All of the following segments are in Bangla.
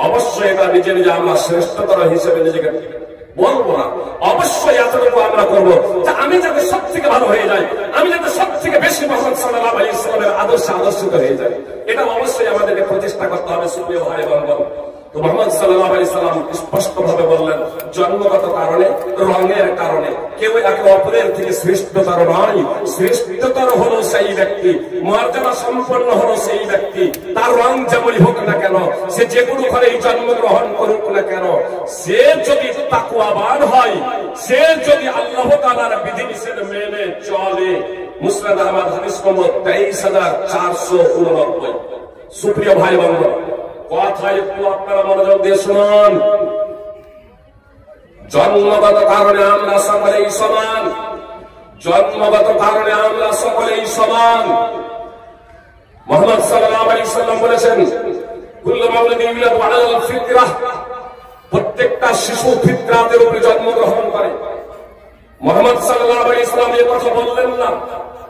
অবশ্যই এটা নিজে নিজে আমরা শ্রেষ্ঠতর হিসেবে নিজেকে বলবো না, অবশ্যই এতটুকু আমরা করবো যে আমি যাতে সব থেকে ভালো হয়ে যাই, আমি যাতে সব থেকে বেশি মুহাম্মদ সাল্লাল্লাহু আলাইহি ওয়াসাল্লামের আদর্শে আদর্শিত হয়ে যাই, এটা অবশ্যই আমাদেরকে প্রচেষ্টা করতে হবে। সুপ্রিয় ভাই বোন, তো মুহাম্মদ সাল্লাল্লাহু আলাইহি ওয়াসাল্লাম স্পষ্ট ভাবে বললেন, জন্মগত কারণে, রঙের কারণে কেউ একে অপরের থেকে শ্রেষ্ঠতর নয়। শ্রেষ্ঠতর হলো সেই ব্যক্তি, মর্যাদা সম্পন্ন হলো সেই ব্যক্তি, তার রং যেমনই হোক না কেন, সে যে কোনো ঘরেই জন্মগ্রহণ করুক না কেন, সে যদি তাকওয়াবান হয়, সে যদি আল্লাহ তাআলার বিধিনিষেধ মেনে চলে। মুসনাদ আহমদ হাদিস নম্বর 23489। সুপ্রিয় ভাই বোন, কথা একটু আপনারা মনোযোগ দিয়ে শুনুন। জন্মগত কারণে আমরা সকলেই সমান, জন্মগত কারণে আমরা সকলেই সমান। মুহাম্মদ সাল্লাল্লাহু আলাইহি ওয়াসাল্লাম বলেছেন, কুল্লু মাওলুদিন ইউলাদু আলাল ফিতরাহ, প্রত্যেকটা শিশু ফিতরাতের উপরে জন্মগ্রহণ করে। মুহাম্মদ সাল্লাল্লাহু আলাইহি ওয়াসাল্লাম এই কথা বললেন না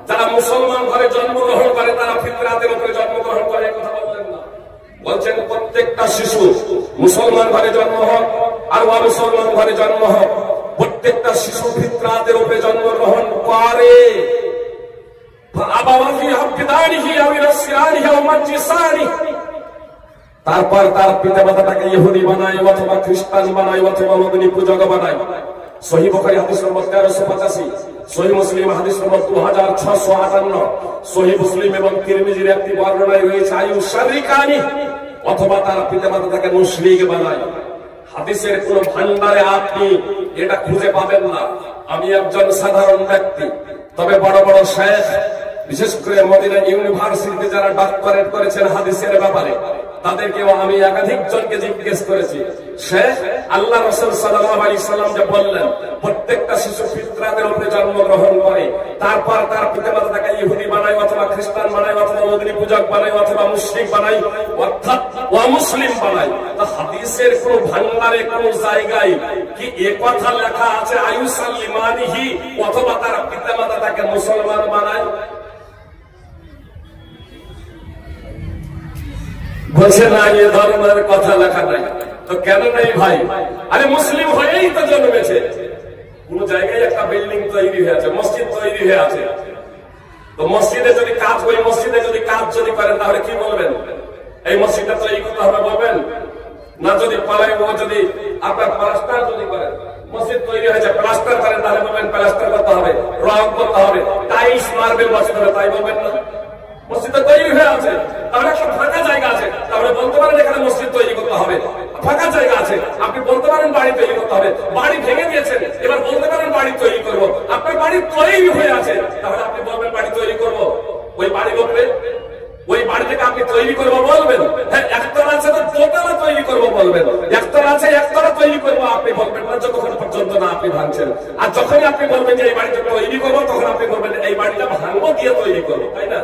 যারা মুসলমান ঘরে জন্মগ্রহণ করে তারা ফিতরাতের উপরে জন্মগ্রহণ করে, এই কথা বললেন না। বলছেন প্রত্যেকটা শিশু মুসলমান ঘরে জন্ম হোক আর অমুসলমান ঘরে জন্ম হোক, প্রত্যেকটা শিশু ফিতরাতের উপরে জন্মগ্রহণ করে। তারপর তার পিতা মাতাটাকে ইহুদি বানায় অথবা খ্রিস্টান বানায় অথবা অগ্নি পূজক বানায়। সহিহ বুখারী হাদিস নম্বর 1385, সহিহ মুসলিম হাদিস নম্বর 2658, সহিহ মুসলিম এবং তিরমিজির একটি বর্ণনায় রয়েছে আয়ুশারিকানি, অথবা তার পিতা মাতা তাকে মুশরিক বানায়। হাদিসের কোন ভান্ডারে আপনি এটা খুঁজে পাবেন না। আমি একজন সাধারণ ব্যক্তি, তবে বড় বড় শেখ, বিশেষ করে মদিনা ইউনিভার্সিটিতে যারা ডক্টরেট করেছেন হাদিসের ব্যাপারে, তাদেরকেও আমি একাধিক জনকে জিজ্ঞেস করেছি, শেখ আল্লাহ রাসূল সাল্লাল্লাহু আলাইহি ওয়াসাল্লাম যে বললেন প্রত্যেকটা শিশু ফিতরাতের উপরে জন্মগ্রহণ করে, তারপর তার পিতামাতা তাকে ইহুদি বানায় অথবা খ্রিস্টান বানায় অথবা অগ্নি পূজক বানায় অথবা মুশরিক বানায় অর্থাৎ অমুসলিম বানায়, তা হাদিসের কোন ভান্ডারে কোন জায়গায় কি এ কথা লেখা আছে আয়ুসাল্লিমানিহি অথবা তার পিতামাতা তাকে মুসলমান বানায়? বলছে না, এ ধর্মের কথা লেখা নাই। তো কেন নাই ভাই? আরে মুসলিম হয়েই তো জন্মেছে। কোন জায়গায় একটা বিল্ডিং তৈরি হয়ে আছে, মসজিদ তৈরি হয়ে আছে, তো মসজিদে যদি কাজ, ওই মসজিদে যদি কাজ যদি করেন তাহলে কি বলবেন? এই মসজিদটা তৈরি করতে হবে বলবেন না? যদি পালাই ও যদি আপনার প্লাস্টার যদি করেন, মসজিদ তৈরি হয়েছে প্লাস্টার করেন তাহলে বলবেন প্লাস্টার করতে হবে, রং করতে হবে, টাইলস মার্বেল বসাতে হবে, তাই বলবেন না? মসজিদটা তৈরি হয়ে আছে, তাহলে একটা ফাঁকা জায়গা আছে, তাহলে বলতে পারেন এখানে মসজিদ তৈরি করতে হবে। ফাঁকা জায়গা আছে, আপনি বলতে পারেন বাড়ি তৈরি করতে হবে। বাড়ি ভেঙে দিয়েছেন, এবার বলতে পারেন বাড়ি তৈরি করবো। আপনার বাড়ি তৈরি হয়ে আছে, তাহলে আপনি বলবেন বাড়ি তৈরি করবো। ওই বাড়ি বলবে, ওই বাড়ি থেকে আপনি তৈরি করবো বলবেন। হ্যাঁ, একতলা আছে তো দোতলা তৈরি করবো বলবেন। একতলা আছে একতলা তৈরি করবো আপনি বলবেন না, যতক্ষণ পর্যন্ত না আপনি ভাঙছেন। আর যখনই আপনি বলবেন যে এই বাড়িটা তৈরি করবো, তখন আপনি বলবেন এই বাড়িটা ভাঙবো দিয়ে তৈরি করবো, তাই না?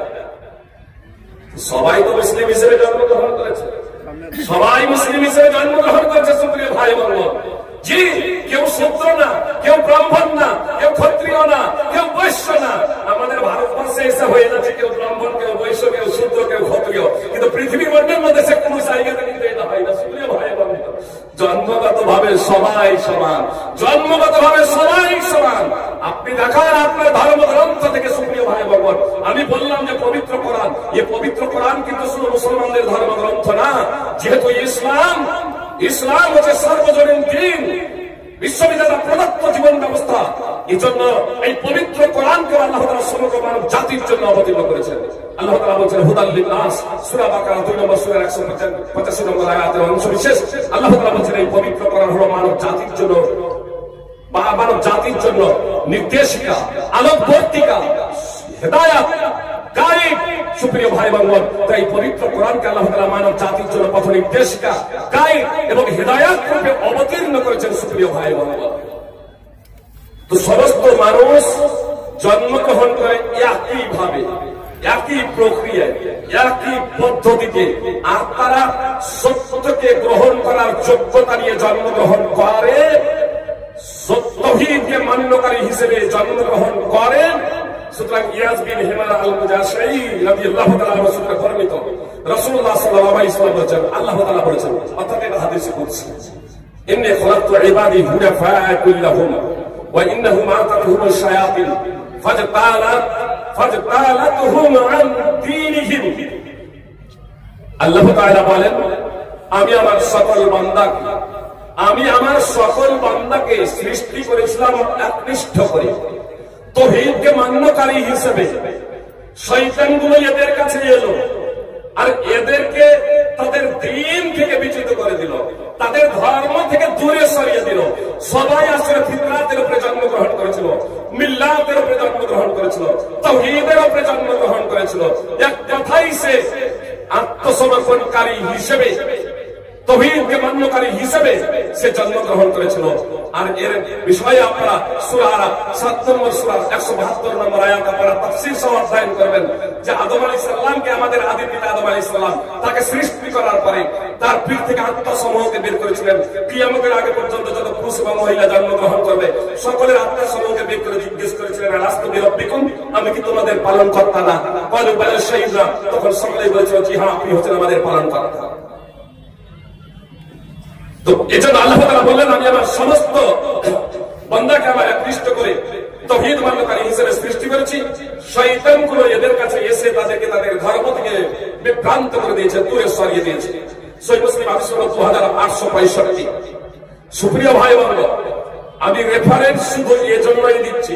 সবাই তো মুসলিম হিসেবে জন্মগ্রহণ করেছে, সবাই মুসলিম হিসেবে জন্মগ্রহণ করেছে। সুপ্রিয় ভাই বোন, জি, কেউ শূদ্র না, কেউ ব্রাহ্মণ না, কেউ ক্ষত্রিয় না, কেউ বৈশ্য না। আমাদের ভারতবর্ষে এসে হয়ে যাচ্ছে কেউ ব্রাহ্মণ, কেউ বৈশ্য, কেউ শূদ্র, কেউ ক্ষত্রিয়, কিন্তু পৃথিবীর অন্যান্য দেশে কোন জায়গাতে কিন্তু এটা হয় না। সুপ্রিয় ভাই বোন, জন্মগত ভাবে সবাই সমান, জন্মগত ভাবে সবাই সমান। আপনি দেখান আপনার ধর্মগ্রন্থ থেকে। সুপ্রিয় ভাই বোন, আমি বললাম যে পবিত্র কোরআন, এই পবিত্র কোরআন কিন্তু শুধু মুসলমানদের ধর্মগ্রন্থ না, যেহেতু ইসলাম, ইসলাম হচ্ছে সর্বজনীন দ্বীন, বিশ্ববিদ্যালয় প্রদত্ত জীবন ব্যবস্থা। এই জন্য এই পবিত্র কোরআনকে আল্লাহ তাআলা সমগ্র মানব জাতির জন্য অবতীর্ণ করেছেন। আল্লাহ তাআলা বলেছেন হুদাল লিন্নাস, সূরা বাকারা 2 নম্বর সূরা 185 নম্বর আয়াতের অংশ বিশেষ। আল্লাহ তাআলা বলেছেন এই পবিত্র কোরআন হলো মানব জাতির জন্য, মানব জাতির জন্য নির্দেশিকা, আলোকবর্তিকা, হেদায়েত, গাইড। সুপ্রিয় ভাই বোন, তাই পবিত্র কোরআনকে আল্লাহ তাআলা মানব জাতির জন্য পথ নির্দেশিকা, গাইড এবং হেদায়েত রূপে অবতীর্ণ করেছেন। সুপ্রিয় ভাই বোন, তো সমস্ত মানুষ জন্মগ্রহণ করে একই ভাবে, একই প্রক্রিয়ায়, একই পদ্ধতিতে, আর তারা সত্যকে গ্রহণ করার যোগ্যতা নিয়ে জন্মগ্রহণ করে, সত্যহীনকে মান্যকারী হিসেবে জন্মগ্রহণ করেন। সুতরাং ইয়াজ বিন হিমার আল মুজাশঈ রাদিয়াল্লাহু তাআলা আনহু সূত্রে বর্ণিত রাসূলুল্লাহ সাল্লাল্লাহু আলাইহি ওয়াসাল্লাম বলেছেন, আল্লাহ তাআলা বলেছেন, অর্থাৎ এটা হাদিসে কুদসি, ইন্নী খালাকতু ইবাদি হুনাফা'a কুল্লাহুম ওয়া ইন্নাহুম আতাতুহুম আশ-শায়াতিন ফাজতালাতুহুম আন দীনিহিম। আল্লাহ তাআলা বলেন, আমি আমার সকল বান্দাকে সৃষ্টি করেছিলাম একনিষ্ঠ করে, তাওহীদকে মান্যকারী হিসেবে। শয়তানগুলো এদের কাছে এলো আর এদেরকে তাদের দ্বীন থেকে বিচ্যুত করে দিল, তাদের ধর্ম থেকে দূরে সরিয়ে দিল। সবাই আসলে ফিতরাতের উপরে জন্মগ্রহণ করেছিল, মিল্লাতের উপরে জন্মগ্রহণ করেছিল, তাওহীদের উপরে জন্মগ্রহণ করেছিল। এক কথাই সে আত্মসমর্পণকারী হিসেবে, তাওহীদকে মান্যকারী হিসেবে সে জন্মগ্রহণ করেছিল। আর এর বিষয়ে আপনারা সূরা 7 নম্বর সূরা 172 নম্বর আয়াত আপনারা তাফসীর সহ অধ্যয়ন করবেন যে আদম আলাইহিস সালামকে, আমাদের আদি পিতা আদম আলাইহিস সালাম, তাকে সৃষ্টি করার পরে তার পিঠ থেকে আত্মাসমূহকে বের করেছিলেন। কিয়ামতের আগে পর্যন্ত যত পুরুষ এবং মহিলা জন্মগ্রহণ করবে সকলের আত্মাসমূহকে বের করে জিজ্ঞেস করেছিলেন, আলাস্তু বিরাব্বিকুম, আমি কি তোমাদের পালনকর্তা না? ক্বালু বালা শাহিদনা, তখন সকলেই বলেছিল, জি হ্যাঁ, আপনি হচ্ছেন আমাদের পালনকর্তা। তো এজন্য আল্লাহ তাআলা বললেন, আমি আমার সমস্ত বান্দাকে আমার একনিষ্ঠ করে তাওহীদ মান্যকারী হিসেবে সৃষ্টি করেছি। শয়তানগুলো এদের কাছে এসে তাদেরকে তাদের ধর্ম থেকে বিভ্রান্ত করে দিয়েছে, দূরে সরিয়ে দিয়েছে। সহিহ মুসলিম হাদিস নম্বর 2865। সুপ্রিয় ভাই বন্ধু, আমি রেফারেন্স শুধু এজন্যই দিচ্ছি,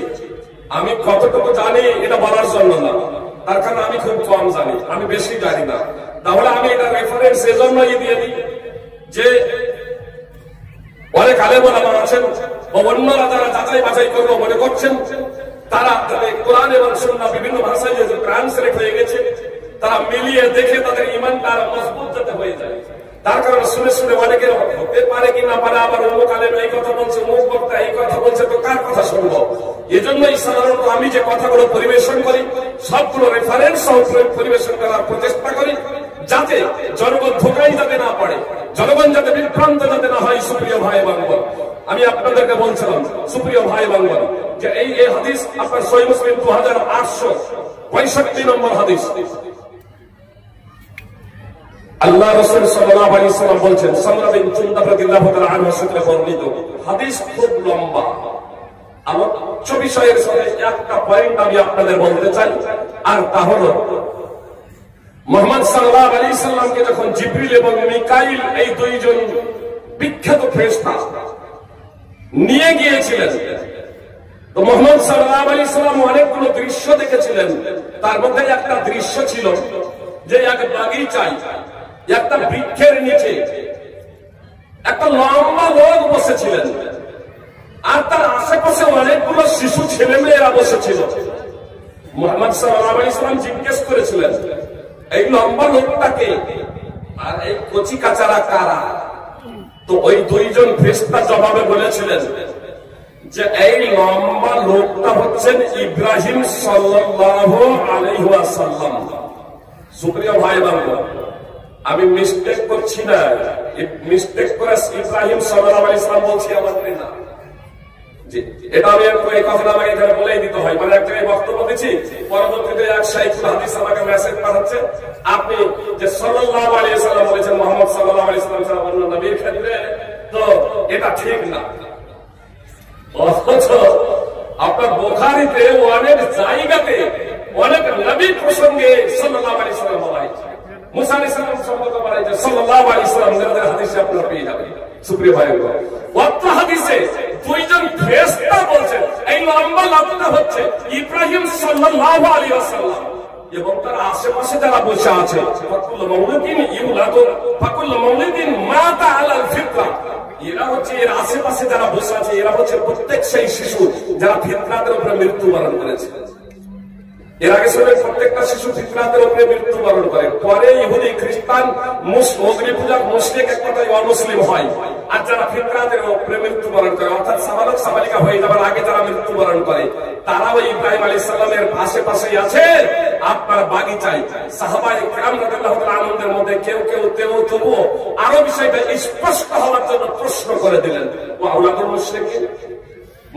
আমি কতটুকু জানি এটা বলার জন্য না, তার কারণ আমি খুব কম জানি, আমি বেশি জানি না। তাহলে আমি এটা রেফারেন্স এজন্যই দিয়ে দিই যে অনেক আলেম ওলামা আছেন ও অন্যরা যারা যাচাই বাছাই করবো মনে করছেন, তারা কোরআন এবং সুন্নাহ বিভিন্ন ভাষায় যে ট্রান্সলেট হয়ে গেছে, তারা মিলিয়ে দেখে তাদের ঈমানটা আরো মজবুত যাতে হয়ে যায়। তার কারণে শুনে শুনে অনেকের হতে পারে কি না পারে, আবার অমুক আলেম এই কথা বলছে, অমুক বক্তা এই কথা বলছে, তো কার কথা শুনবো? এজন্যই সাধারণত আমি যে কথাগুলো পরিবেশন করি সবগুলো রেফারেন্স সহ পরিবেশন করার প্রচেষ্টা করি, যাতে জনগণ ধোঁকায় যাতে না পড়ে, জনগণ যাতে বিভ্রান্ত যাতে না হয়। সুপ্রিয় ভাই বাঙ্গল, আমি আপনাদেরকে বলছিলাম, সুপ্রিয় ভাই বাঙ্গল, যে এই হাদিস আপনার সহিহ মুসলিম 2865 নম্বর হাদিস। আল্লাহ রাসূল সাল্লাল্লাহু আলাইহি ওয়াসাল্লাম বলছেন, সামরা বিন জুনদাব রাদিয়াল্লাহু তাআলা আনহু সূত্রে বর্ণিত হাদিস খুব লম্বা। আলোচ্য বিষয়ের সাথে একটা পয়েন্ট আমি আপনাদের বলতে চাই, আর তা হলো মুহাম্মদ সাল্লাল্লাহু আলাইহি সাল্লামকে যখন জিবরিল এবং মিকাইল এই দুইজন বিখ্যাত ফেরেশতা নিয়ে গিয়েছিলেন, তো মুহাম্মদ সাল্লাল্লাহু আলাইহি সাল্লাম অনেকগুলো দৃশ্য দেখেছিলেন। তার মধ্যে একটা দৃশ্য ছিল যে এক বাগিচায় একটা বৃক্ষের নিচে একটা লম্বা লোক বসেছিলেন, আর তার আশেপাশে অনেকগুলো শিশু ছেলে মেয়েরা বসেছিল। মুহাম্মদ সাল্লাল্লাহু আলাইহি সাল্লাম জিজ্ঞেস করেছিলেন, এই লম্বা লোকটাকে আর এই কচি কাচারা কারা? তো ওই দুইজন ফেরেশতা জবাবে বলেছিলেন যে এই লম্বা লোকটা হচ্ছেন ইব্রাহিম সাল্লাল্লাহু আলাইহি ওয়াসাল্লাম। সুপ্রিয় ভাই বান্ধব, আমি মিস্টেক করছি না, মিস্টেক করে ইব্রাহিম সাল্লাল্লাহু আলাইহি ওয়াসাল্লাম বলছি আমাদের না, এটা আমি এই কথাটা আমাকে এখানে বলেই দিতে হয়। মানে একটা বক্তব্য দিচ্ছি, পরবর্তীতে এক শাইখুল হাদিস আমাকে মেসেজ পাঠাচ্ছে, আপনি যে সাল্লাল্লাহু আলাইহি ওয়াসাল্লাম বলেছেন মুহাম্মদ সাল্লাল্লাহু আলাইহি ওয়াসাল্লাম ছাড়া অন্য নবীর ক্ষেত্রে, তো এটা ঠিক না। অথচ আপনার বুখারীতে অনেক জায়গাতে অনেক নবী প্রসঙ্গে সাল্লাল্লাহু আলাইহি ওয়াসাল্লাম বলা হয়েছে, মুসা আলাইহিস সালাম সম্পর্কে বলা হয়েছে সাল্লাল্লাহু আলাইহি ওয়াসাল্লাম, হাদিসে আপনারা পেয়ে যাবেন। সুপ্রিয় ভাই, অত্র হাদিসে দুইজন ফেরেশতা বলছেন এই লম্বা লোকটা হচ্ছে ইব্রাহিম সাল্লাল্লাহু আলাইহি ওয়াসাল্লাম, এবং তার আশেপাশে যারা বসে আছে ফাকুল্লু মাউলুদিন ইউলাদু ফাকুল্লু মাউলুদিন মাতা আলাল ফিতরা, এরা হচ্ছে এর আশেপাশে যারা বসে আছে, এরা হচ্ছে প্রত্যেক সেই শিশু যারা ফিতরাতের উপরে মৃত্যুবরণ করেছে। এর আগে ছিল প্রত্যেকটা শিশু ফিতরাতের উপরে মৃত্যুবরণ করে, পরে ইহুদি খ্রিস্টান অগ্নি পূজক মুশরিক এক কথায় অমুসলিম হয়। আর যারা ফিতরাতের উপরে মৃত্যুবরণ করে, অর্থাৎ সাবালক সাবালিকা হয়ে যাবার আগে যারা মৃত্যুবরণ করে, তারাও ইব্রাহিম আলাইহিস সালামের আশেপাশেই আছে, আপনার বাগিচায়। সাহাবায়ে কিরাম রাদিয়াল্লাহু তাআলা আনহুদের মধ্যে কেউ কেউ তবুও আরো বিষয়টা স্পষ্ট হওয়ার জন্য প্রশ্ন করে দিলেন, ওয়া আউলাদুল মুশরিকিন,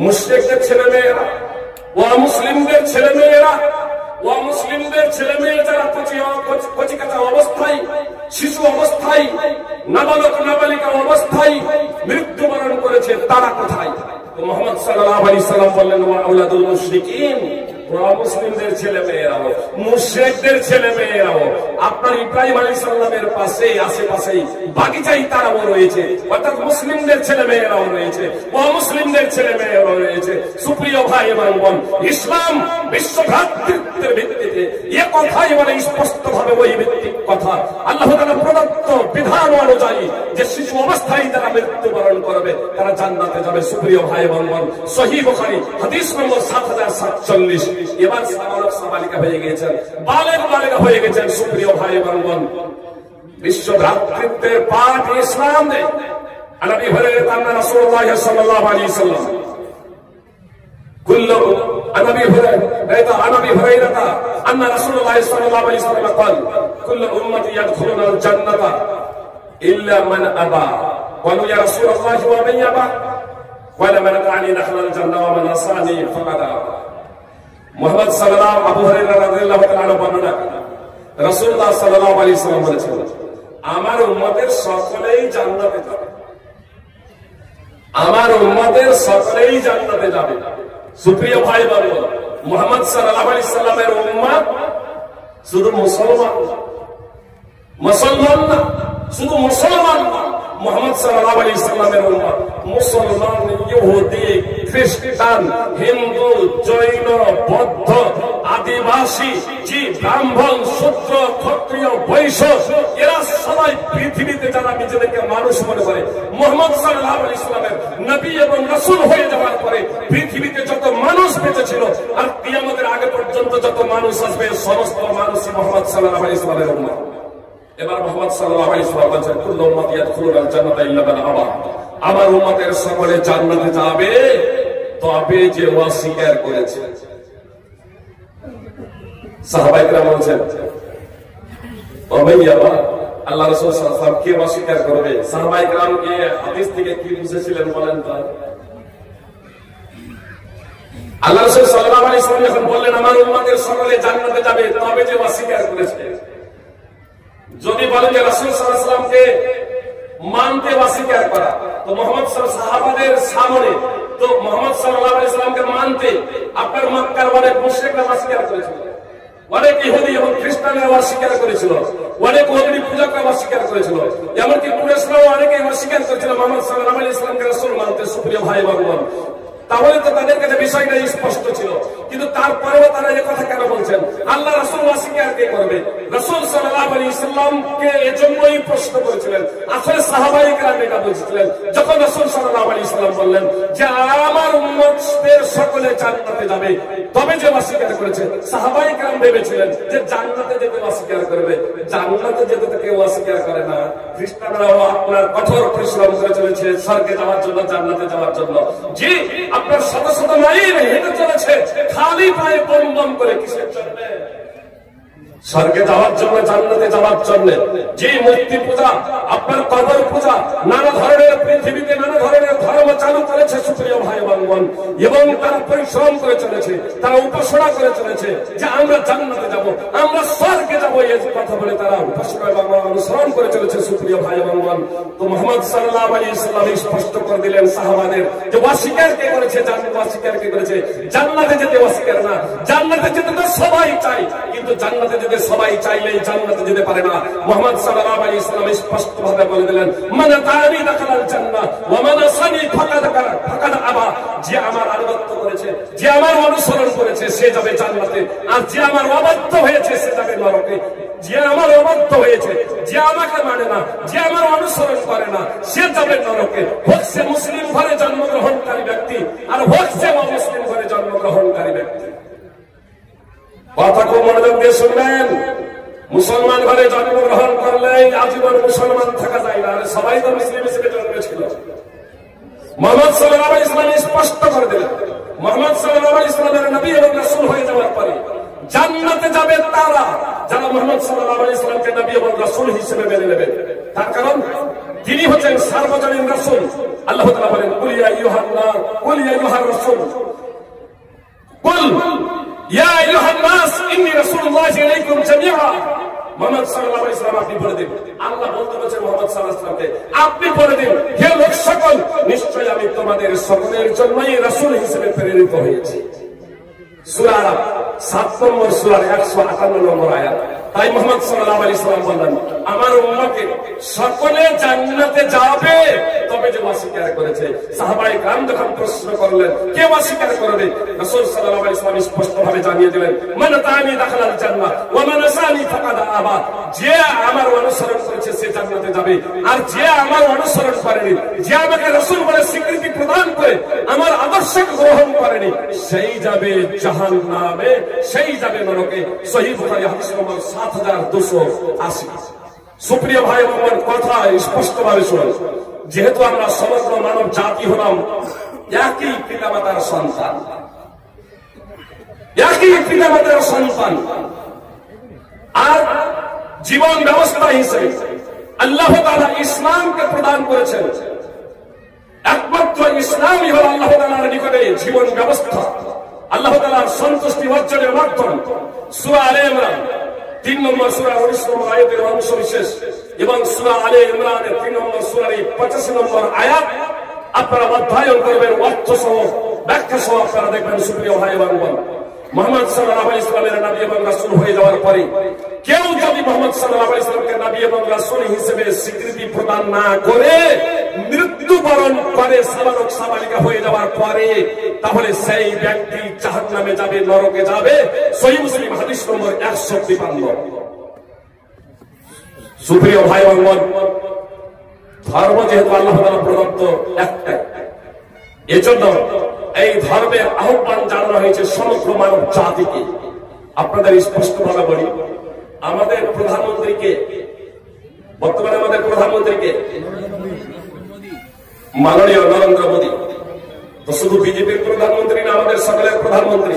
মুশরিকদের ছেলে মেয়েরা মুসলিমদের ছেলে মেয়েরা মুসলিমদের ছেলে মেয়ে যারা কচিকাচা অবস্থায়, শিশু অবস্থায়, নাবালক নাবালিকা অবস্থায় মৃত্যুবরণ করেছে, তারা কোথায়? মুহাম্মদ সাল্লাল্লাহু আলাইহি সাল্লাম বললেন, ওয়া আওলাদুল মুশরিকিন, মুসলিমদের ছেলে মেয়েরাও, মুশরিকদের ছেলে মেয়েরাও আপনার ইব্রাহিম আলাইহিস সালামের পাশে আশেপাশেই বাগিচায় তারাও রয়েছে, অর্থাৎ মুসলিমদের ছেলে মেয়েরাও রয়েছে, মুসলিমদের ছেলে মেয়েরাও রয়েছে। সুপ্রিয় ভাই এবং বোন, ইসলাম বিশ্ব ভ্রাতৃত্বের ভিত্তিতে এ কথাই বলে স্পষ্টভাবে, ওই ভিত্তিক কথা আল্লাহ তাআলা প্রদত্ত বিধান অনুযায়ী যে শিশু অবস্থায় যারা মৃত্যুবরণ করবে তারা জান্নাতে যাবে। সুপ্রিয় ভাই এবং বোন, সহিহ বুখারী হাদিস নম্বর 7047। এবার সাবালিকা হয়ে গেছেন, বালেগা হয়ে গেছেন। সুপ্রিয় ভাই এবং বোন, বিশ্ব ভ্রাতৃত্বের পাঠ ইসলাম দেয়। নবী হযরত রাসূলুল্লাহ সাল্লাল্লাহু আলাইহি ওয়াসাল্লাম কুল্লু নবী হযরত আন্না রাসূলুল্লাহ সাল্লাল্লাহু আলাইহি ওয়াসাল্লাম قال কুল্লু উম্মতি ইয়াদখুলুনাল জান্নাতা ইল্লা মান আবা ক্বালু ইয়া রাসূলুল্লাহ ওয়া মান আবা ক্বালা মান আতানি দাখালাল জান্নাহ ওয়া মান আসানি ফাকাদ আবা। মুহাম্মদ সাল্লাল্লাহু আবু হুরায়রা রাদিয়াল্লাহু তাআলা বর্ণনা করেন, রাসূলুল্লাহ সাল্লাল্লাহু আলাইহি ওয়াসাল্লাম বলেছেন, আমার উম্মতের সকলেই জান্নাতে যাবে, আমার উম্মতের সকলেই জান্নাতে যাবে। সুপ্রিয় ভাই বোন, মুহাম্মদ সাল্লাল্লাহু আলাইহি সাল্লামের উম্মত শুধু মুসলমান না, শুধু মুসলমান না, মুহাম্মদ সাল্লাল্লাহু আলাইহি সাল্লামের উম্মত মুসলমান, ইহুদি, খ্রিস্টান, হিন্দু, জৈন, বৌদ্ধ, আদিবাসী, জি ব্রাহ্মণ, শূদ্র, ক্ষত্রিয়, বৈশ্য, এরা সবাই পৃথিবীতে যারা নিজেদেরকে মানুষ মনে করে, মুহাম্মদ সাল্লাল্লাহু আলাইহি সাল্লামের নবী এবং রাসূল হয়ে যাওয়ার পরে পৃথিবীতে যত মানুষ বেঁচে ছিল আর কিয়ামতের আগে পর্যন্ত যত মানুষ আসবে, সমস্ত মানুষই মুহাম্মদ সাল্লাল্লাহু আলাইহি সাল্লামের উম্মত। এবার মুহাম্মদ সাল্লাল্লাহু আলাইহি ওয়াসাল্লাম বলেন, কুল্লু উম্মতি ইয়াদখুলুনাল জান্নাতা ইল্লা মান আবা, আমার উম্মতের সকলে জান্নাতে যাবে তবে যে অস্বীকার করেছে। সাহাবায়ে কেরাম বলেন, আল্লাহ রাসূল সাল্লাল্লাহু আলাইহি ওয়াসাল্লাম কে অস্বীকার করবে? সাহাবায়ে কেরাম এই হাদিস থেকে কি বুঝেছিলেন বলেন তো? আল্লাহ রাসূল সাল্লাল্লাহু আলাইহি ওয়াসাল্লাম যখন বললেন আমার উম্মতের সকলে জান্নাতে যাবে তবে যে অস্বীকার করেছে, যদি বলেন যে রাসূল সাল্লাল্লাহু আলাইহি ওয়াসাল্লামকে মানতে অস্বীকার করা, তো মুহাম্মদ সাহাবাদের সামনে তো মুহাম্মদ সাল্লাল্লাহু আলাইহি ওয়াসাল্লামকে মানতে আপনার মক্কার অনেক মুশরিকরা অস্বীকার করেছিল, অনেক ইহুদি এবং খ্রিস্টানরা অস্বীকার করেছিল, অনেক অগ্নি পূজকরা অস্বীকার করেছিল, এমনকি কুরাইশরাও অনেকে অস্বীকার করেছিল মুহাম্মদ সাল্লাল্লাহু আলাইহি ওয়াসাল্লামকে রাসূল মানতে। সুপ্রিয় ভাই বোন, তাহলে তো তাদের কাছে বিষয়টা স্পষ্ট ছিল, কিন্তু তারপরেও তারা এই কথা কেন বলছেন? আল্লাহ রাসূল অস্বীকার কে করবে? রাসূল সাল্লাল্লাহু আলাইহি ওয়াসাল্লামকে এজন্যই প্রশ্ন করেছিলেন, আসলে সাহাবায়ে কেরাম এটা বুঝছিলেন, যখন রাসূল সাল্লাল্লাহু আলাইহি ওয়াসাল্লাম বললেন যে আমার উম্মতদের সকলে জান্নাতে যাবে তবে যে অস্বীকার করেছে, সাহাবায়ে কেরাম ভেবেছিলেন যে জান্নাতে যেতে অস্বীকার করবে, জান্নাতে যেতে তো কেউ অস্বীকার করে না। খ্রিস্টানরাও আপনার কঠোর পরিশ্রম করে চলেছে স্বর্গে যাওয়ার জন্য, জান্নাতে যাওয়ার জন্য, জি আপনার শত শত মাইল হেঁটে চলেছে খালি পায়ে বম বম করে, কিসের জন্য? স্বর্গে যাওয়ার জন্য, জান্নাতে যাওয়ার জন্য। যে মূর্তি পূজা, আপনার কবর পূজা, নানা ধরনের পৃথিবীতে নানা ধরনের ধর্ম চালু করেছে সুপ্রিয় ভাই বোন, এবং তারা পরিশ্রম করে চলেছে, তারা উপাসনা করে চলেছে যে আমরা জান্নাতে যাব, আমরা স্বর্গে যাব, এই কথা বলে তারা উপাসনা এবং অনুসরণ করে চলেছে সুপ্রিয় ভাই বোন। তো মুহাম্মদ সাল্লাল্লাহু আলাইহি ওয়াসাল্লাম স্পষ্ট করে দিলেন সাহাবাদের যে অস্বীকার কে করেছে, জান্নাত অস্বীকার কে করেছে? জান্নাতে যেতে অস্বীকার না, জান্নাতে যেতে তো সবাই চায়, কিন্তু জান্নাতে যেতে সবাই চাইলেই জান্নাতে যেতে পারে না। মুহাম্মদ সাল্লাল্লাহু আলাইহি ওয়াসাল্লাম স্পষ্টভাবে বলে দিলেন, মান আতানি দাখালাল জান্নাহ ওয়া মান আসানি ফাকাদ আবা, যে আমার আনুগত্য করেছে, যে আমার অনুসরণ করেছে সে যাবে জান্নাতে, আর যে আমার অবাধ্য হয়েছে সে যাবে নরকে। যে আমার অবাধ্য হয়েছে, যে আমাকে মানে না, যে আমার অনুসরণ করে না, সে যাবে নরকে। হোক সে মুসলিম ঘরে জন্মগ্রহণকারী ব্যক্তি আর হোক সে অমুসলিম ঘরে জন্মগ্রহণকারী ব্যক্তি। কথা খুব মনোযোগ দিয়ে শুনবেন, মুসলমান ঘরে জন্মগ্রহণ করলেই আজীবন মুসলমান থাকা যায় না, সবাই তো মুসলিম হিসেবে জন্মেছিল। মুহাম্মদ সাল্লাল্লাহু আলাইহি ওয়াসাল্লাম স্পষ্ট করে দিলেন, মুহাম্মদ সাল্লাল্লাহু আলাইহি ওয়াসাল্লামের নবী এবং রাসূল হয়ে যাওয়ার পরে জান্নাতে যাবে তারা যারা মুহাম্মদ সাল্লাল্লাহু আলাইহি ওয়াসাল্লামকে নবী এবং রাসূল হিসেবে মেনে নেবে। তার কারণ তিনি হচ্ছেন সার্বজনীন রাসূল। আল্লাহ তাআলা বলেন, কুল ইয়া আইয়ুহান নাস, কুল ইয়া আইয়ুহার রাসূল, কুল কুল ইয়া আইয়ুহান নাস ইন্নী রাসূলুল্লাহি ইলাইকুম জামিআ। মুহাম্মদ সাল্লাল্লাহু আলাইহি ওয়াসাল্লাম আপনি বলে দিন, আল্লাহ বলতে বলেছেন মুহাম্মদ সাল্লাল্লাহু আলাইহি ওয়াসাল্লামকে আপনি বলে দিন, হে লোক সকল, নিশ্চয়ই আমি তোমাদের সকলের জন্যই রাসূল হিসেবে প্রেরিত হয়েছি। সূরা আরাফ 7 নম্বর সূরার 158 নম্বর আয়াত। তাই মুহাম্মদ সাল্লাল্লাহু আলাইহি ওয়াসাল্লাম বললেন, আমার উম্মতে সকলে জান্নাতে যাবে, তবে যে অস্বীকার করেছে। সাহাবায়ে কেরাম যখন প্রশ্ন করলেন কে অস্বীকার করবে, রাসূল সাল্লাল্লাহু আলাইহি ওয়াসাল্লাম স্পষ্টভাবে জানিয়ে দিলেন, মান তাআনি দাখালাল জান্নাহ ওয়া মান আসানি ফাকাদ আবা। যে আমার অনুসরণ করেছে সে জান্নাতে যাবে, আর যে আমার অনুসরণ করেনি, যে আমাকে রাসূল বলে স্বীকৃতি প্রদান করে আমার আদর্শ গ্রহণ করেনি, সেই যাবে জাহান্নামে, সেই যাবে নরকে। সহিহ বুখারী হাদিস নম্বর 7280। সুপ্রিয় ভাই আমার কথা স্পষ্টভাবে শুনুন, যেহেতু আমরা সমগ্র মানব জাতি হলাম একই পিতামাতার সন্তান, একই পিতামাতার সন্তান, আর জীবন ব্যবস্থা হিসেবে আল্লাহ তাআলা ইসলামকে প্রদান করেছেন। একমাত্র ইসলামই হল আল্লাহ তাআলার নিকটে জীবন ব্যবস্থা, আল্লাহ তাআলার সন্তুষ্টি অর্জনের মাধ্যম। সূরা আলে ইমরান 3 নম্বর সূরা 19 নম্বর আয়াতের অংশ বিশেষ এবং সূরা আলে ইমরানের 3 নম্বর সূরার 85 নম্বর আয়াত আপনারা অধ্যয়ন করবেন, অর্থ সহ ব্যাখ্যা সহ আপনারা দেখবেন। সুপ্রিয় ভাই এবং বোন, মুহাম্মদ সাল্লাল্লাহু আলাইহি ওয়াসাল্লামের নবী এবং রাসূল হয়ে যাওয়ার পরে কেউ যদি মুহাম্মদ সাল্লাল্লাহু আলাইহি ওয়াসাল্লামকে নবী এবং রাসূল হিসেবে স্বীকৃতি প্রদান না করে মৃত্যুবরণ করে সাবালক সাবালিকা হয়ে যাওয়ার পরে, তাহলে সেই ব্যক্তি জাহান্নামে যাবে, নরকে যাবে। সহিহ মুসলিম হাদিস নম্বর 153। সুপ্রিয় ভাই এবং বোন, ধর্ম যেহেতু আল্লাহ তাআলা প্রদত্ত একটাই, এজন্য এই ধর্মের আহ্বান জানানো হয়েছে সমগ্র মানব জাতিকে। আপনাদের স্পষ্টভাবে বলি, আমাদের প্রধানমন্ত্রীকে, বর্তমানে আমাদের প্রধানমন্ত্রীকে মাননীয় নরেন্দ্র মোদী, তো শুধু বিজেপির প্রধানমন্ত্রী না, আমাদের সকলের প্রধানমন্ত্রী।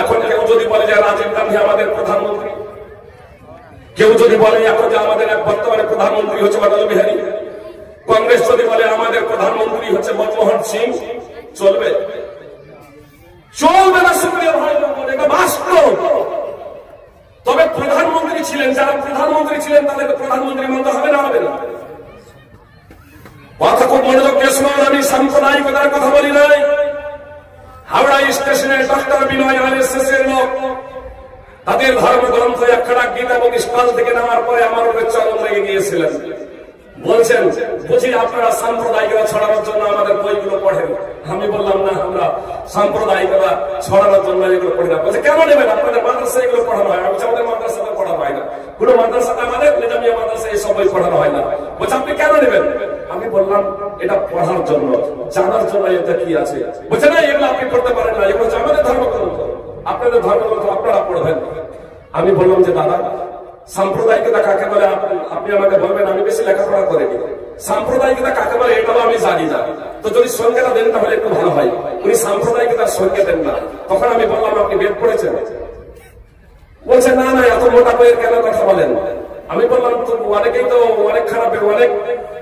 এখন কেউ যদি বলে যে রাজীব গান্ধী আমাদের প্রধানমন্ত্রী, কেউ যদি বলে এখন যে আমাদের বর্তমানে প্রধানমন্ত্রী হচ্ছে অটল বিহারী, কংগ্রেস যদি বলে আমাদের প্রধানমন্ত্রী হচ্ছে মনমোহন সিং, চলবে? চলবে না। সুপ্রিয় ভাই, এটা বাস্তব। তবে প্রধানমন্ত্রী ছিলেন, যারা প্রধানমন্ত্রী ছিলেন তাদেরকে প্রধানমন্ত্রী মানতে হবে না, হবে না? কথা খুব মনোযোগ দিয়ে শুনুন, আমি সাম্প্রদায়িকতার কথা বলি নাই। হাওড়া স্টেশনে ডক্টর বিনয় আরএসএস এর লোক তাদের ধর্মগ্রন্থ একখানা গীতা বই স্টল থেকে নেওয়ার পরে আমার উপরে চরম লেগে গিয়েছিলেন। বলছেন বুঝি আপনারা সাম্প্রদায়িকতা ছড়ানোর জন্য আমাদের বইগুলো পড়েন। আমি বললাম না, আমরা সাম্প্রদায়িকতা ছড়ানোর জন্য এগুলো পড়ি না। বলছে কেন নেবেন, আপনাদের মাদ্রাসায় এগুলো পড়ানো হয়? আমি আমাদের মাদ্রাসাতে পড়ানো হয় না, কোন মাদ্রাসাতে আমাদের নিজামিয়া মাদ্রাসায় এই সব বই পড়ানো হয় না। বলছে আপনি কেন নেবেন? আমি বললাম এটা পড়ার জন্য, জানার জন্য। এটা কি আছে? বলছে না, এগুলো আপনি পড়তে পারেন না, এগুলো হচ্ছে আমাদের ধর্মগ্রন্থ, আপনাদের ধর্মগ্রন্থ আপনারা পড়বেন। আমি বললাম যে দাদা, সাম্প্রদায়িকতা কাকে বলে আপনি আমাকে বলবেন, আমি বেশি লেখাপড়া করিনি। সাম্প্রদায়িকতা কাকে বলে এটাও আমি জানি না, তো যদি সংজ্ঞাটা দেন তাহলে একটু ভালো হয়। উনি সাম্প্রদায়িকতার সংজ্ঞা দেন না। তখন আমি বললাম আপনি বেদ পড়েছেন? বলছে না না, এত মোটা বইয়ের কেন কথা বলেন? আমি বললাম তো অনেকেই তো অনেক খারাপ, অনেক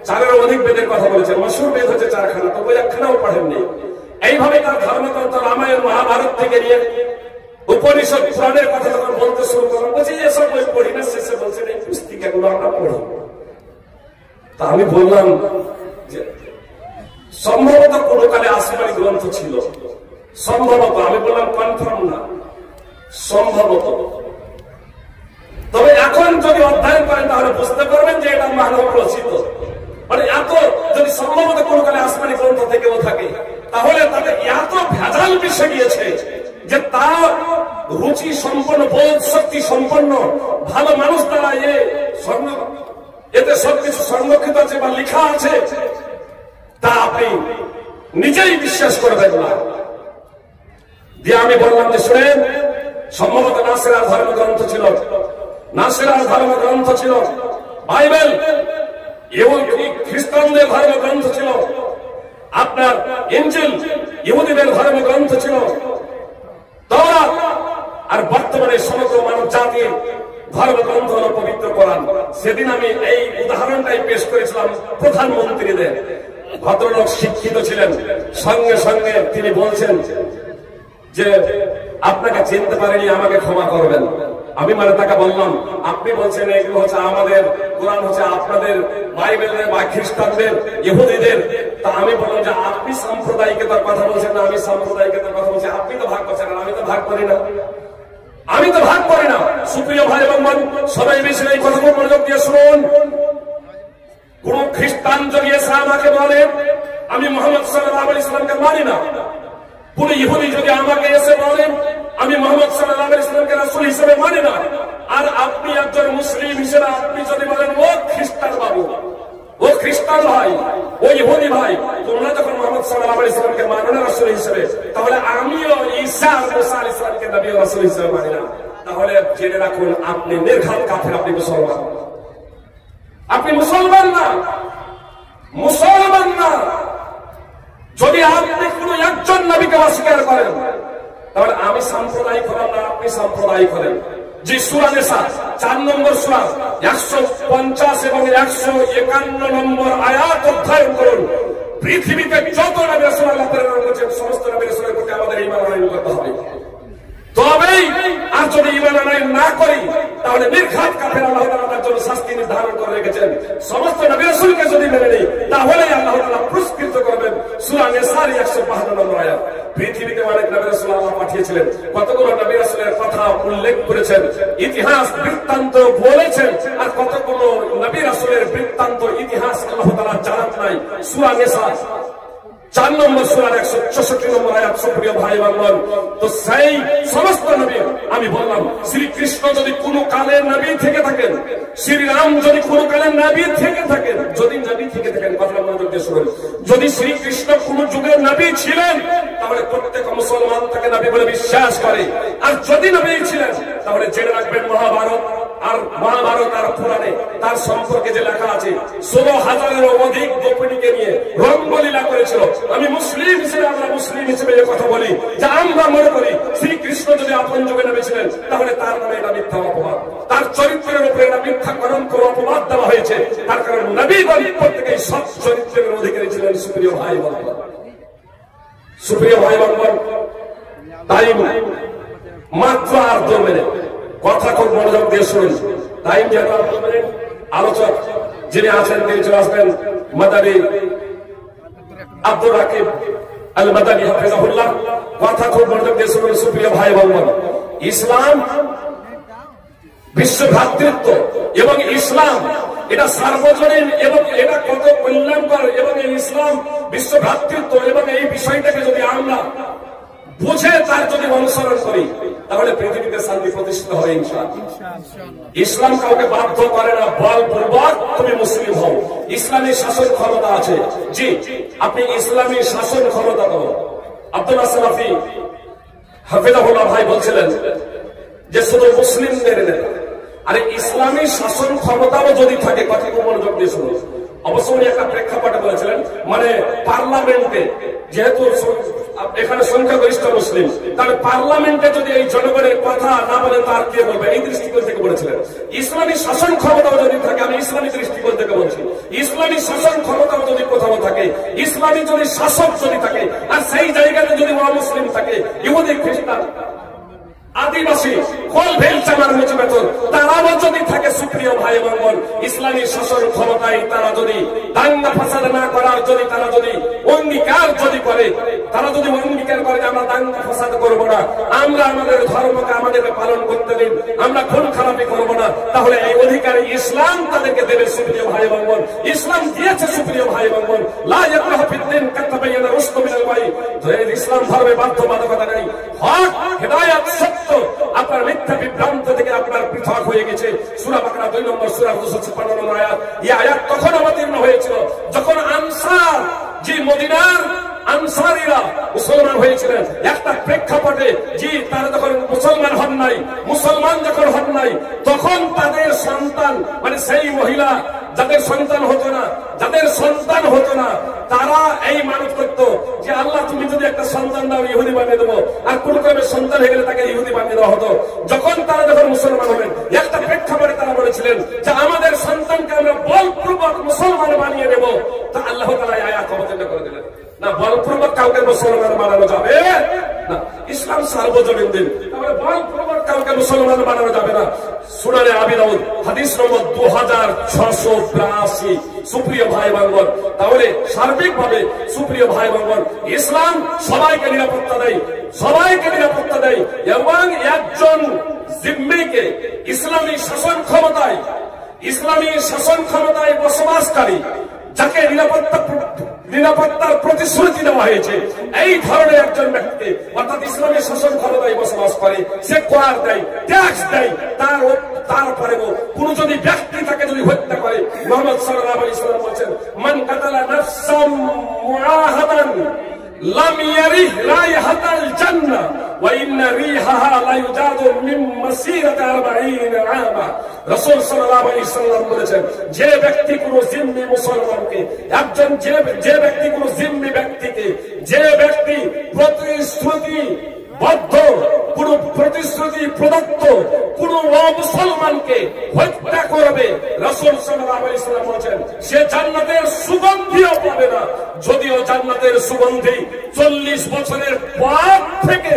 4-এর অধিক বেদের কথা বলেছেন, মশহুর বেদ হচ্ছে 4খানা, তো বই একখানাও পড়েননি। এইভাবে তার ধর্মগ্রন্থ রামায়ণ মহাভারত থেকে নিয়ে উপনিষদ পুরাণের কথা যখন বলতে শুরু করলাম, বলছি এসব বই পড়ি না। শেষে বলছেন এই পুস্তিকাগুলো আমরা পড়ি। তা আমি বললাম যে সম্ভবত কোন কালে আসমানি গ্রন্থ ছিল, সম্ভবত। আমি বললাম কনফার্ম না, সম্ভবত। তবে এখন যদি অধ্যয়ন করেন তাহলে বুঝতে পারবেন যে এটা মানব রচিত। মানে এত যদি সম্ভবত কোন কালে আসমানি গ্রন্থ থেকেও থাকে, তাহলে তাতে এত ভেজাল মিশে গিয়েছে যে তার রুচি সম্পন্ন, বোধ শক্তি সম্পন্ন ভালো মানুষ দ্বারা এতে সবকিছু সংরক্ষিত আছে বা লেখা আছে, তা আপনি নিজেই বিশ্বাস করবেন না। দিয়ে আমি বললাম যে শুনেন, সম্ভবত নাসেরার ধর্মগ্রন্থ ছিল, নাসেরার ধর্মগ্রন্থ ছিল বাইবেল, খ্রিস্টানদের ধর্মগ্রন্থ ছিল, আপনার ইনজিল ইহুদিদের ধর্মগ্রন্থ ছিল, তাওরাত, আর বর্তমানে সমগ্র মানব জাতির ধর্মগ্রন্থ হল পবিত্র কোরআন। সেদিন আমি এই উদাহরণটাই পেশ করেছিলাম ভদ্রলোক শিক্ষিত ছিলেন, সঙ্গে সঙ্গে তিনি বলছেন যে আপনাকে চিনতে পারেনি, আমাকে ক্ষমা করবেন। আমি মানে তাকে বললাম, আপনি বলছেন এগুলো হচ্ছে আমাদের কোরআন হচ্ছে আপনাদের বাইবেলের বা খ্রিস্টানদের ইহুদিদের। তা আমি বললাম যে আপনি সাম্প্রদায়িকতার কথা বলছেন না, আমি সাম্প্রদায়িকতার কথা বলছি। আপনি তো ভাগ করছেন আর আমি তো ভাগ করি না, আমি তো ভাগ করি না। সুপ্রিয় ভাই এবং বোন, সবাই বেশি এই কথা মনোযোগ দিয়ে শুনুন। কোন খ্রিস্টান যদি এসে আমাকে বলে আমি মুহাম্মদ সাল্লাল্লাহু আলাইহি ওয়াসাল্লামকে মানি না, কোন ইহুদি যদি আমাকে এসে বলেন আমি মুহাম্মদ সাল্লাল্লাহু আলাইহি ওয়াসাল্লামকে রাসূল হিসেবে মানি না, আর আপনি একজন মুসলিম হিসেবে আপনি যদি বলেন ও খ্রিস্টান বাবু, ও খ্রিস্টান ভাই, ও ইহুদি ভাই, তোমরা যখন মুহাম্মদ সাল্লাল্লাহু আলাইহি ওয়াসাল্লামকে মানো না রাসূল হিসেবে, তাহলে আমিও ঈসা মুসা আলাইহিস সালামকে নবী ও রাসূল হিসেবে মানি না। তাহলে জেনে রাখুন আপনি নির্ঘাত কাফের, আপনি মুসলমান, আপনি মুসলমান না, মুসলমান না। যদি আপনি কোন একজন নবীকে অস্বীকার করেন তাহলে আমি সাম্প্রদায়িক হলাম না, আপনি সাম্প্রদায়িক হলেন। যে সূরা নিসা 4 নম্বর সূরা 150 এবং 151 নম্বর আয়াত অধ্যয়ন করুন। পৃথিবীতে যত নবী রাসূল আল্লাহ প্রেরণ করেছেন সমস্ত নবী রাসূলের প্রতি আমাদের ঈমান আনয়ন করতে হবে। তবেই আর যদি ঈমান আনয়ন না করি তাহলে নির্ঘাত কাফের। আল্লাহ তাআলা তার জন্য শাস্তি নির্ধারণ করে রেখেছেন। সমস্ত নবী রাসূলকে যদি মেনে নেই তাহলে আল্লাহ তাআলা পুরস্কৃত করবেন। সূরা নিসার 152 নম্বর আয়াত। পৃথিবীতে অনেক নবী রাসূল আল্লাহ পাঠিয়েছিলেন, কতগুলো নবী রাসূলের কথা উল্লেখ করেছেন, ইতিহাস বৃত্তান্ত বলেছেন, আর কতগুলো নবী রাসূলের বৃত্তান্ত ইতিহাস আল্লাহ তাআলা জানান নাই। সূরা নিসা 4 নম্বর সূরার 164 নম্বর আয়াত। সুপ্রিয় ভাই বান্ধব, তো সেই সমস্ত নবী আমি বললাম, শ্রীকৃষ্ণ যদি কোন কালের নবী থেকে থাকেন, শ্রীরাম যদি কোন কালের নবী থেকে থাকেন, যদি নবী থেকে থাকেন, কথা মনোযোগ দিয়ে শুনুন, যদি শ্রীকৃষ্ণ কোন যুগের নবী ছিলেন তাহলে প্রত্যেক মুসলমান তাকে নবী বলে বিশ্বাস করে। আর যদি নবী ছিলেন তাহলে জেনে রাখবেন মহাভারত আর পুরাণে তার সম্পর্কে যে লেখা আছে 16,000-এরও অধিক গোপনীকে নিয়ে রঙ্গলীলা করেছিল। আমি মুসলিম হিসেবে, আমরা মুসলিম হিসেবে এই কথা বলি যে আমরা মনে করি শ্রীকৃষ্ণ যদি আপন যুগে নবী ছিলেন তাহলে তার নামে এটা মিথ্যা অপবাদ, তার চরিত্রের উপরে এটা মিথ্যা কলঙ্ক অপবাদ দেওয়া হয়েছে। তার কারণ নবীগণ প্রত্যেকেই সৎ চরিত্রের অধিকারী ছিলেন। সুপ্রিয় ভাই বান্ধব, সুপ্রিয় ভাই বান্ধব, তাই মাত্র আর 2 মিনিট কথা খুব মনোযোগ দিয়ে শুনুন। টাইম যেহেতু আর 2 মিনিট, আলোচক যিনি আছেন তিনি চলে আসবেন, মাদানী আব্দুর রাকিব আল মাদানী হাফিজাহুল্লাহ। কথা খুব মনোযোগ দিয়ে শুনুন। সুপ্রিয় ভাই বান্ধব, ইসলাম বিশ্ব ভ্রাতৃত্ব এবং ইসলাম এটা সার্বজনীন এবং এটা কত কল্যাণকর, এবং এই ইসলাম বিশ্ব ভ্রাতৃত্ব এবং এই বিষয়টাকে যদি আমরা বুঝে তার যদি অনুসরণ করি তাহলে পৃথিবীতে শান্তি প্রতিষ্ঠিত হবে ইনশাআল্লাহ। ইসলাম কাউকে বাধ্য করে না, বলপূর্বক তুমি মুসলিম হও। ইসলামী শাসন ক্ষমতা আছে। জি, আপনি ইসলামী শাসন ক্ষমতা পাবেন। আব্দুল্লাহ সালাফি হাফিজাহুল্লাহ ভাই বলছিলেন যে শুধু মুসলিমদের নেতা, আরে ইসলামী শাসন ক্ষমতাও যদি থাকে, কথা খুব মনোযোগ দিয়ে শুনুন। অবশ্য উনি একটা প্রেক্ষাপটে বলেছিলেন, মানে পার্লামেন্টে যেহেতু এখানে সংখ্যাগরিষ্ঠ মুসলিম, তাহলে পার্লামেন্টে যদি এই জনগণের কথা না বলে তার কে বলবে, এই দৃষ্টিকোণ থেকে বলেছিলেন। ইসলামী শাসন ক্ষমতাও যদি থাকে, আমি ইসলামী দৃষ্টিকোণ থেকে বলছি, ইসলামী শাসন ক্ষমতাও যদি কোথাও থাকে, ইসলামী যদি শাসক যদি থাকে, আর সেই জায়গাতে যদি অমুসলিম থাকে, ইহুদি খ্রিস্টান আদিবাসী ফল ভেল চামার নিচে বেতন তারাও যদি থাকে, সুপ্রিয় ভাই বোন, ইসলামী শাসন ক্ষমতায় তারা যদি দাঙ্গা ফাসাদ না করার যদি তারা যদি অঙ্গীকার যদি করে, তারা যদি অঙ্গীকার করে যে আমরা দাঙ্গা ফাসাদ করব না, আমরা আমাদের ধর্মকে আমাদেরকে পালন করতে দিন, আমরা খুন খারাপি করব না, তাহলে এই অধিকারে ইসলাম তাদেরকে দেবে। সুপ্রিয় ভাই বোন, ইসলাম দিয়েছে। সুপ্রিয় ভাই বোন, লা ইয়াকরাহু ফিদ্দিন কাদ তাবায়্যানা রুশদু মিনাল গায়। ইসলাম ধর্মে বাধ্যবাধকতা নেই, হক হিদায়াত সত্য আপনার মিথ্যা বিভ্রান্ত থেকে আপনার পৃথক হয়ে গেছে। সূরা বাকারা 2 নম্বর সূরা 256 নম্বর আয়াত। এই আয়াত তখন অবতীর্ণ হয়েছিল যখন আনসার, যে মদিনার আনসারীরা মুসলমান হয়েছিলেন, একটা প্রেক্ষাপটে যে তারা যখন মুসলমান হন নাই, মুসলমান যখন হন নাই, তখন তাদের সন্তান, মানে সেই মহিলা যাদের সন্তান হতো না, যাদের সন্তান হতো না, তারা এই মানত করত যে আল্লাহ তুমি যদি একটা সন্তান দাও ইহুদি বানিয়ে দেবো, আর কোন ক্রমে সন্তান হয়ে গেলে তাকে ইহুদি বানিয়ে দেওয়া হতো। যখন যখন মুসলমান হবেন, একটা প্রেক্ষাপটে তারা বলেছিলেন যে আমাদের সন্তানকে আমরা বলপূর্বক মুসলমান বানিয়ে দেব। তা আল্লাহ তাআলা আয়াত অবতীর্ণ করে দিলেন, না বলপূর্বক কাউকে মুসলমান বানানো যাবে না। ইসলাম সার্বজনীন দিন, তাহলে বল প্রবল কাউকে মুসলমান বানানো যাবে না। সুনানে আবি দাউদ হাদিস নম্বর 2682। সুপ্রিয় ভাই বাঙ্গন, তাহলে সার্বিকভাবে সুপ্রিয় ভাই বাঙ্গন, ইসলাম সবাইকে নিরাপত্তা দেয়, সবাইকে নিরাপত্তা দেয় এবং একজন জিম্মিকে ইসলামী শাসন ক্ষমতায় বসবাসকারী যাকে নিরাপত্তার প্রতিশ্রুতি দেওয়া হয়েছে, এই ধরনের একজন ব্যক্তিকে অর্থাৎ ইসলামী শাসন ক্ষমতায় বসবাস করে, সে কর দেয়, ট্যাক্স দেয়, তারপরে কোন যদি ব্যক্তি তাকে যদি হত্যা করে, মুহাম্মদ সাল্লাল্লাহু আলাইহি ওয়াসাল্লাম বলেছেন, মান কাতালা নাফসাম মুআহাদান লাম ইয়ারিহ রাইহাতাল জান্নাহ ওয়া ইন্না রিহাহা লা ইউজাদু মিন মাসিরাতি 40 আমা। রাসূল সাল্লাল্লাহু আলাইহি ওয়াসাল্লাম বলেছেন, যে ব্যক্তি কোন জিম্মি মুসলমানকে, একজন যে ব্যক্তি কোন জিম্মি ব্যক্তিকে, যে ব্যক্তি প্রতিশ্রুতিবদ্ধ, কোন প্রতিশ্রুতি প্রদত্ত কোন মুসলমানকে হত্যা করবে, রাসূল সাল্লাল্লাহু আলাইহি ওয়াসাল্লাম বলেছেন, সে জান্নাতের সুগন্ধিও পাবে না, যদিও জান্নাতের সুগন্ধি 40 বছরের পর থেকে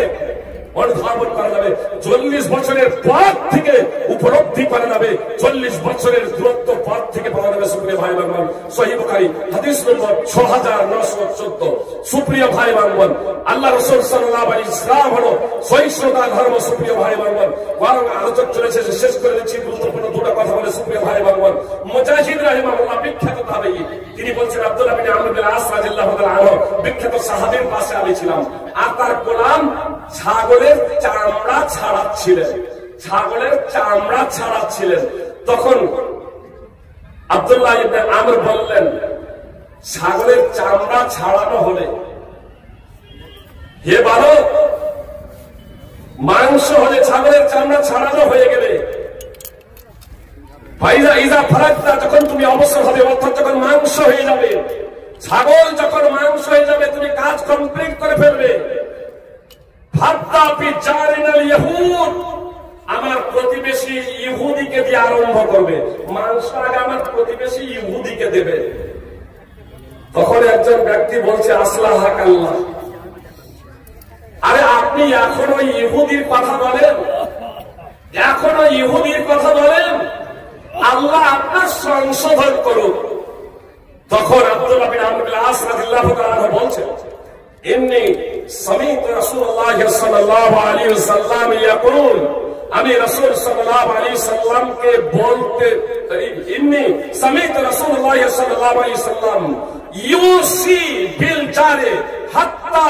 অনুধাবন করা যাবে, 40 বছরের পর থেকে উপলব্ধি করা যাবে, 40 বছরের দূরত্ব পর থেকে পাওয়া যাবে। সুপ্রিয় ভাই বাঙ্গন, সহিহ বুখারী হাদিস নম্বর 6914। সুপ্রিয় ভাই বাঙ্গন, আল্লাহ রাসূল সাল্লাল্লাহু আলাইহি ওয়াসাল্লাম হলো সহিষ্ণুতা ধর্ম। সুপ্রিয় ভাই বাঙ্গন, বরং আলোচনা চলেছে, শেষ করে দিচ্ছি, গুরুত্বপূর্ণ দুটো কথা বলে। সুপ্রিয় ভাই বাঙ্গন, মুজাহিদ রাহিমাহুল্লাহ বিখ্যাত তাবেঈ, তিনি বলছেন, আব্দুল্লাহ বিন আমর বিন আস রাদিয়াল্লাহু তাআলা আনহু বিখ্যাত সাহাবীর পাশে আমি ছিলাম, আর তার গোলাম ছাগলের চামড়া ছাড়াচ্ছিলেন। তখন আব্দুল্লাহ ইবনে আমর বললেন, ছাগলের চামড়া ছাড়ানো হলে হে বালক, মাংস হলে ছাগলের চামড়া ছাড়ানো হয়ে গেলে, ফাইজা ইজা ফারাগতা, যখন তুমি অবসর হবে, অর্থাৎ যখন মাংস হয়ে যাবে, ছাগল যখন মাংস হয়ে যাবে, তুমি কাজ কমপ্লিট করে ফেলবে, আমার প্রতিবেশী ইহুদিকে দিয়ে আরম্ভ করবে, মাংস আগে আমার প্রতিবেশী ইহুদিকে দেবে। তখন একজন ব্যক্তি বলছে, আসলাহাক আল্লাহ, আরে আপনি এখনো ইহুদির কথা বলেন, আল্লাহ আপনার সংশোধন করুন। তখন আব্দুল্লাহ বিন আমর বিন আস রাদিয়াল্লাহু তাআলা আনহু বলছেন, ইন্নী সামি'তু রাসূলুল্লাহ সাল্লাল্লাহু আলাইহি ওয়াসাল্লাম ইয়াকুল, আমি রাসূল সাল্লাল্লাহু আলাইহি সাল্লামকে বলতে, ইন্নী সামি'তু রাসূলুল্লাহ সাল্লাল্লাহু আলাইহি ওয়াসাল্লাম ইউসি বিল জারি হাত্তা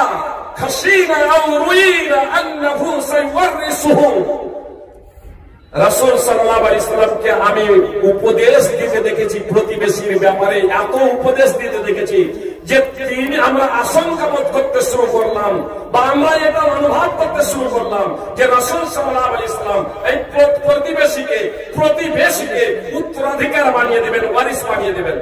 খাশিনা আও রুইনা আন্নাহু সাইওয়ারিসুহু। রাসূল সাল্লাল্লাহু আলাইহি ওয়াসাল্লামকে আমি উপদেশ দিতে দেখেছি, প্রতিবেশীর ব্যাপারে এত উপদেশ দিতে দেখেছি যে আমরা আশঙ্কা বোধ করতে শুরু করলাম, বা আমরা এটা অনুভব করতে শুরু করলাম যে রাসূল সাল্লাল্লাহু আলাইহি ওয়াসাল্লাম এই প্রতিবেশীকে উত্তরাধিকার বানিয়ে দেবেন, ওয়ারিস বানিয়ে দেবেন।